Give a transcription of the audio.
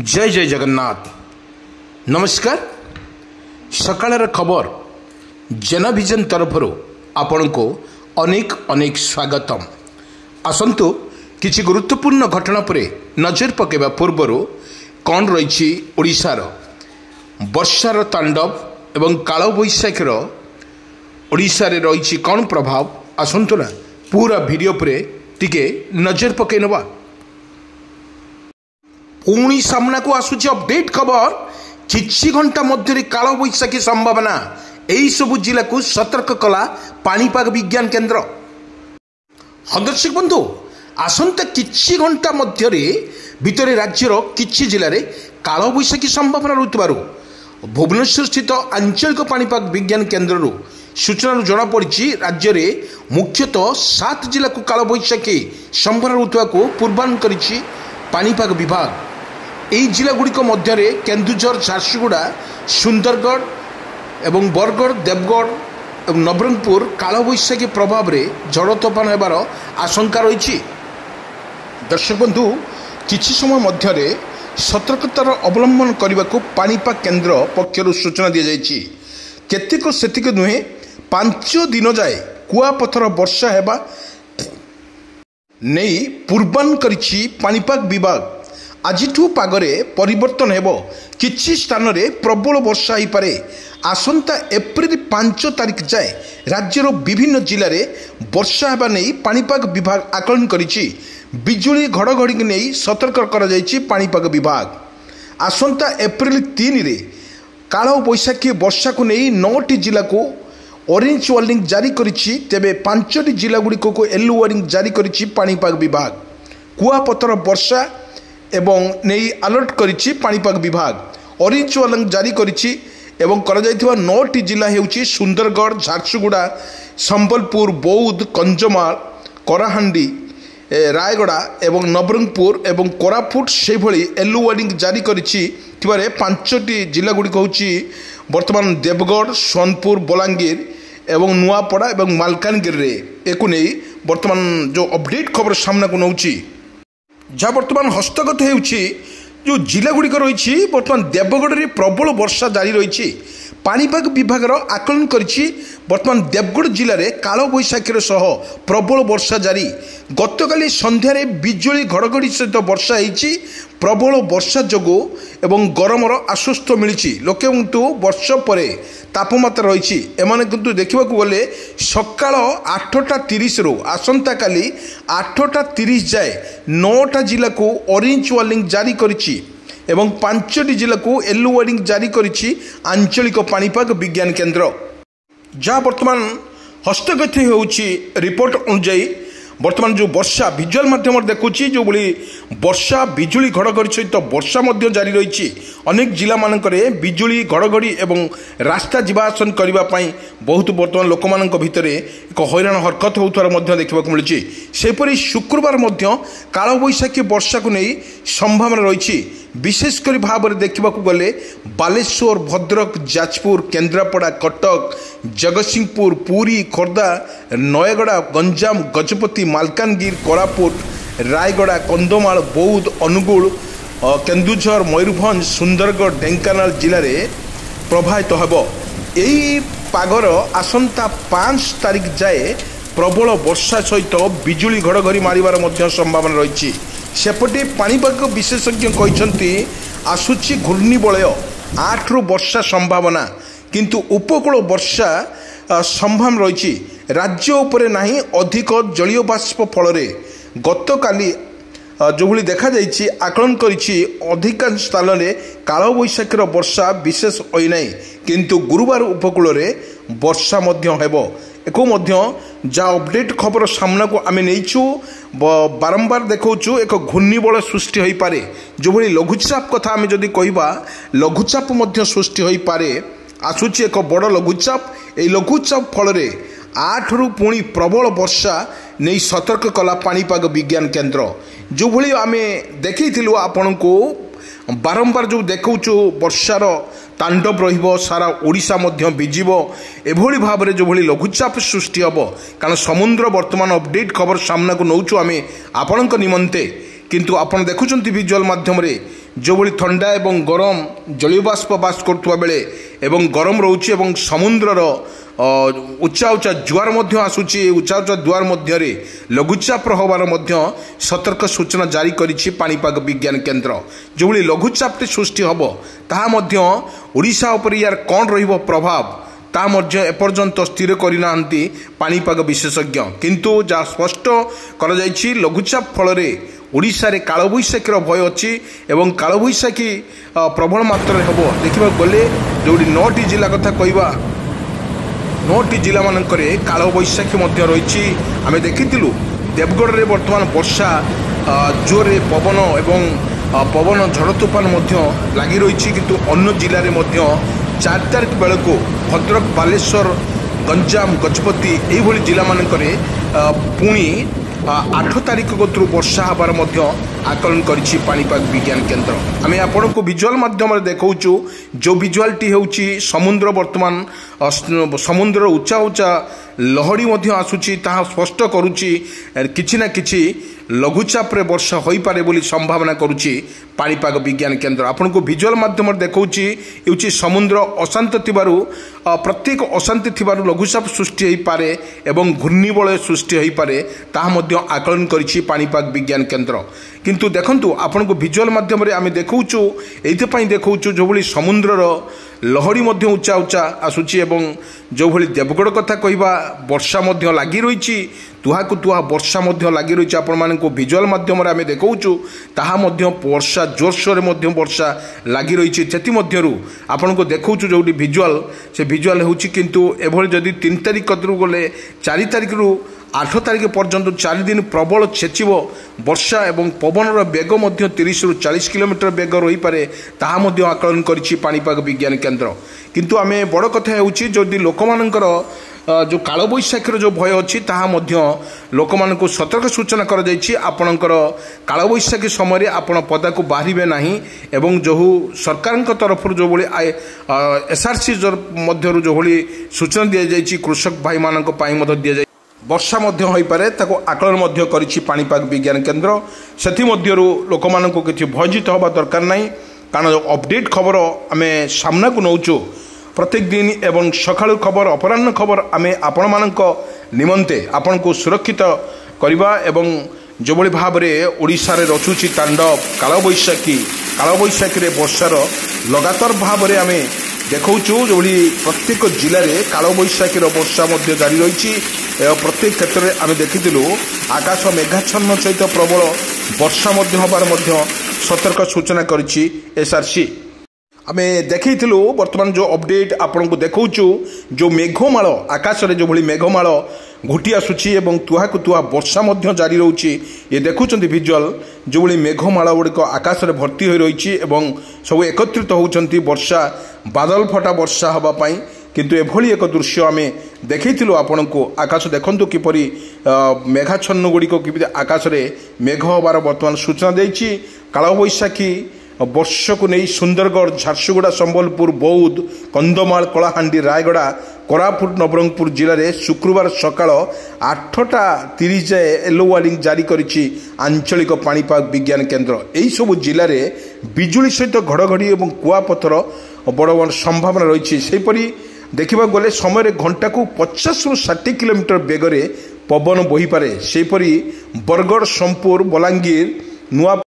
जय जय जगन्नाथ। नमस्कार। सकाळर खबर जनभिजन तरफ आपण को अनेक अनेक स्वागतम। आसंतु किछि गुरुत्वपूर्ण घटना पर नजर पकेबा पूर्वर कौन रही ओडिशार वर्षार तांडव एवं काल बैशाखीर ओडिशा रे रही कौन प्रभाव आसंतु ना पूरा वीडियो पर टिके नजर पकई नवा। पुणी सामना को आसुची अपडेट खबर किछि घंटा मध्य काल बैशाखी संभावना यही सबु जिला को सतर्क कला पाणीपाग विज्ञान केन्द्र। दर्शक बंधु आसंता किछि घंटा मध्य भितर राज्यर किछि जिले में काल बैशाखी संभावना रुतबारु भुवनेश्वर स्थित आंचलिक पाणीपाग विज्ञान केन्द्र सूचना जनापड़ी राज्य में मुख्यतः 7 जिला को काल बैशाखी संभावना रुतवा को पूर्वानुमान करिछि पाणीपाग विभाग। यही जिलागुड़िक मध्य केन्दुझर, झारसुगुड़ा, सुंदरगढ़ एवं बरगढ़, देवगढ़ और नवरंगपुर काल बैशाखी प्रभाव में झड़ तोफान होबार आशंका रही। दर्शक बंधु किछि समय मध्य सतर्कतार अवलंबन करने को पाणीपाग केन्द्र पक्षर सूचना दी जाइछि। केतेक सेतिक नुहे 5 दिन जाए कुआपथर वर्षा हेबा नहीं पूर्वानुमान करिछि पाणीपाग विभाग। आजिठू पागरे परिवर्तन हेबो, किछि स्थान रे प्रबल वर्षा हो पारे। आसंता एप्रिल 5 तारिख जाए राज्यर विभिन्न जिले में वर्षा हेबा नहीं पाणीपाग विभाग आकलन करिछि। बिजुली घड़घड़ी नहीं सतर्क करा जाइछि पाणीपाग विभाग। आसंता एप्रिल 3 रे काल बैशाखी वर्षा को नहीं 9टी जिला को ऑरेंज वार्निंग जारी करिछि। तेबे 5टी जिला गुड़िक को येलो वार्निंग जारी करिछि पाणीपाग विभाग। कुआपथर वर्षा एवं नहीं अलर्ट करिछि पाणीपाग विभाग। ऑरेंज वार्निंग जारी करिछि एवं करा जायथिबा 9टी जिला हेउछि सुंदरगढ़, झारसुगुड़ा, संबलपुर, बौद्ध, कंजमाल, कराहांडी, रायगड़ा एवं नवरंगपुर एवं कोरापुट से भली येलो वार्निंग जारी करिछि। 5टी जिला गुड़िक होछि वर्तमान देवगढ़, सोनपुर, बलांगीर एवं नुआपड़ा एवं मालकानगिरी रे एको नहीं वर्तमान जो अपडेट खबर सामना को नौछि जहाँ वर्तमान हस्तगत होउछि। जो जिला गुड़िक रही वर्तमान देवगढ़ में प्रबल वर्षा जारी रही। पाणीपाग विभाग आकलन करिछि वर्तमान देवगढ़ जिले में काल बैशाखीर सह प्रबल वर्षा जारी। गतकाली संध्यारे बिजुली घड़घड़ी सहित वर्षा होइछि। प्रबल वर्षा जोगु एवं गरमर आश्वस्त मिली। लोके किंतु वर्षा पर तापमात्रा रही एमाने किंतु देखा गले सकाळ 8:30 रु आसंता काली 8:30 जाए 9टा जिला को ऑरेंज वार्निंग जारी करिछि एवं 5टी जिला को येलो वार्निंग जारी करिछि आंचलिक पाणीपाग विज्ञान केन्द्र। जहाँ वर्तमान हस्तगत होउछि रिपोर्ट अनुसार वर्तमान जो वर्षा विजुअल माध्यम देखुची जो बड़ी वर्षा बिजुली घड़घड़ी सहित वर्षा जारी रही। अनेक जिला मानकरे बिजुली घड़घड़ी एवं रास्ता जीवासन करने बहुत वर्तमान लोक मान भितर एक हैरान हरकत होता देखा मिली। सेपरी शुक्रवार काल बैशाखी वर्षा को नहीं संभावना रही। विशेषकर भाव में देखा गले बालेश्वर, भद्रक, जाजपुर, केन्द्रापड़ा, कटक, जगतसिंहपुर, पुरी, खोर्धा, नयगड़ा, गंजाम, गजपति, मालकानगिरी, कोरापुट, रायगड़ा, कंधमाल, बौद्ध, अनुगुल, केन्दुझर, मयूरभंज, सुंदरगढ़, ढेंकानाल जिले में प्रभावित होब। यही पागर आसंता 5 तारिख जाए प्रबल वर्षा सहित बिजुली घड़घड़ी मारिबार संभावना रही। सेपटे पाणीपाग विशेषज्ञ कहते आसुची घूर्णिबलय 8 रु वर्षा संभावना किंतु उपकूल वर्षा संभावना रही। राज्य उपरे नहीं अधिक जलीय बाष्प फल गतकाली जो भली देखा जाइछि आकलन करिछि अधिकांश स्थान में काल बैशाखीर वर्षा विशेष होई नहीं किंतु गुरुवार उपकूल वर्षा हेबो। एको जहाँ अपडेट खबर सामना को आम नहींचु बारंबार देखु एक घूर्णिबल सृष्टि हो पारे। जो भली लघुचाप कथा आम जदि कहबा लघुचाप सृष्टि हो पारे। आसुची एक बड़ लघुचाप। ये लघुचाप फल 8 रु पुणी प्रबल वर्षा नहीं सतर्क कला पाणीपाग विज्ञान केन्द्र। जो भली आम देखु आपण को बारंबार जो देखु वर्षार तांडव रहिबो सारा ओडिशा मध्य भिजिबो एभली भाव में जो भली लघुचाप सृष्टि हम कारण समुद्र वर्तमान अपडेट खबर सामना को नौचु आम आपण निमंते किंतु आपण देखुचंती विजुअल माध्यम रे जो भली ठंडा एवं गरम जलबाष्प बास करथुवा बेले एवं गरम रहउची एवं समुद्रर उच्चा उच्चा जुआर मध्य आसुची उच्चा उच्चा जुआर मध्य रे लघुचाप रहबार मध्य सतर्क सूचना जारी करिछि पाणीपाग विज्ञान केन्द्र जो भली लघुचाप सृष्टि हबो ताहा मध्य ओडिशा उपर यार कोन रहिबो प्रभाव ता मध्य एपर्यंत स्थिर करिना पाणीपाग विशेषज्ञ किंतु जा स्पष्ट करा जायछि लघुचाप फल रे ओडिशा रे कालबैशाखीर भय अच्छी एवं कालबैशाखी प्रबल मात्रा हम देखा गले जो 9टी जिला कथा कहवा 9टी जिला मानक कालबैशाखी रही आम देखीलु देवगढ़ रे वर्तमान वर्षा जोरे पवन एवं पवन झड़ तूफान लगी रही किंतु अन्य जिले में 4 तारिख बेलू भद्रक बालेश्वर गंजाम गजपति यही जिला मानक पुणी 8 तारिख गतरू वर्षा हबार आकलन करिछि पाणीपाग विज्ञान केन्द्र आम आपण को विजुअल माध्यम देखौचु जो विजुअलटी होउछि समुद्र वर्तमान समुद्र उच्चा उच्चा लहड़ी आसुची ताहा स्पष्ट करुछि किछि ना किछि लघुचाप रे वर्षा होई पारे बोली संभावना करुछि पाणीपाग विज्ञान केन्द्र आपण को विजुअल माध्यम देखौछि एउछि समुद्र अशांत थिबारु प्रत्येक अशांति थिबारु लघुचाप सृष्टि होई पारे एवं घूर्णिबलय सृष्टि होई पारे ताहा मध्य आकलन करिछि पाणीपाग विज्ञान केन्द्र किंतु देखंतु आपण को विजुअल माध्यम रे आमे देखौछु एइथे पई देखौछु जो भली समुद्रर लहड़ी मध्य उच्चा उच्चा आसुची एवं जो भली देवगढ़ कथा कहवा वर्षा मध्य लगी रही तुहाकु तुहा वर्षा मध्य लगी रही आपण मानकु विजुअल माध्यम रे आमे देखौछु ताहा मध्य वर्षा जोरसोर मध्य वर्षा लगी रही सेति मध्यरु आपण को देखौछु जोडी विजुअल से विजुअल होउची किंतु एभली जदी 3 तारिख कतरु गले 4 तारिख रु 8 तारिख पर्यंत 4 दिन प्रबल छेचिब वर्षा एवं पवनर बेग 30 रु 40 किलोमीटर बेग रही पारे ताहा मध्य आकलन करिछि पाणीपाग विज्ञान केन्द्र किंतु आमे बड़ कथा होउछि जदि लोकमानकर जो कालबैशाखीर जो भय अच्छी ताहा मध्य लोक मानकु सतर्क सूचना कर जायछि आपणकर कालबैशाखी समय आपण पदा को बाहरिबे नाही एवं जो सरकार तरफ जो भली एसआरसी मध्यरु जो भली सूचना दिया जायछि कृषक भाई मानक पई मध्य दिया जाय वर्षा मध्य होई पारे ताको आकलन मध्य करिछि पाणीपाग विज्ञान केन्द्र सेथि मध्यरु लोक मानकु किछि भयजित होबा दरकार नाही कारण अपडेट खबर आमे सामना को नौचु प्रत्येक दिन एवं सकाळु खबर अपराह्न खबर आमे आपण मानक निमंते आपण को सुरक्षित करबा एवं जो भली भाव रे ओडिशा रे रचुची तांडव कालबैशाखी रे वर्षार लगातार भाव रे आमे देखौचु जो भली प्रत्येक जिले में कालबैशाखी वर्षा मध्य जारी रही प्रत्येक क्षेत्र में आम देखीलु आकाश मेघाच्छन्न सहित प्रबल वर्षा हबार सतर्क सूचना करिछि एसआरसी आम देखु बर्तमान जो अपडेट आपण को देखौचु जो मेघमाल आकाश रे जो भली मेघमाल घुटी आसुची एवं तुहाकु तुहा वर्षा मध्य जारी रहुची ये देखुचंती विजुअल जो भली मेघमाल गुड़िक आकाश रे भर्ती हो रही एवं सब एकत्रित होउचंती वर्षा बादल फटा वर्षा हवा पाई किंतु एभली एक दृश्य आम देखैथिलु आपण को आकाश देखंतु किपरि मेघाच्छन्न गुड़िक किपरि आकाश रे मेघ हबार बर्तमान सूचना देछि कालबैशाखी वर्ष को नहीं सुंदरगढ़ झारसुगुड़ा संबलपुर बौद्ध कंधमाल कलाहांडी रायगड़ा कोरापुट नवरंगपुर जिले में शुक्रवार सकाळ 8:30 जाए येलो वार्निंग जारी करिछि आंचलिक पाणीपाग विज्ञान केन्द्र एही सब जिले में बिजुली सहित घड़घड़ी और कुआपथर बड़ बड़ संभावना रही सेपरी देखा गले समय घंटा को 50 रु 60 किलोमीटर बेगरे पवन बोही पारे सेपरी बरगढ़ सोमपुर बलांगीर नुआ